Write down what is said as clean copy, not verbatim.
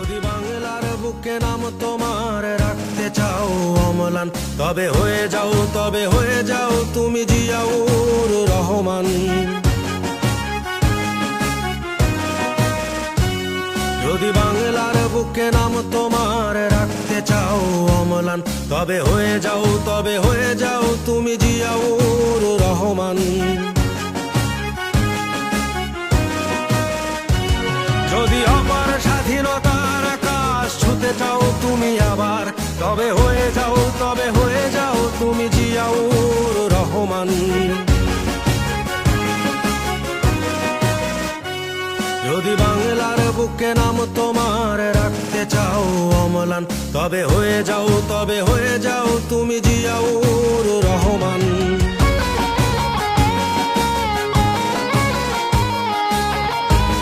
যদি বাংলার বুকে নাম তোমার রাখতে চাও অম্লান, তবে হয়ে যাও তুমি জিয়াউর রহমান। যদি বাংলার বুকে নাম তোমার রাখতে চাও অম্লান, তবে হয়ে যাও তুমি জিয়াউর রহমান। যদি অপার স্বাধীনতার আকাশ ছুতে চাও তুমি আবার, তবে হয়ে যাও তুমি জিয়াউর রহমান। যদি বাংলার বুকে নাম তোমার রাখতে চাও অম্লান, তবে হয়ে যাও তুমি জিয়াউর রহমান।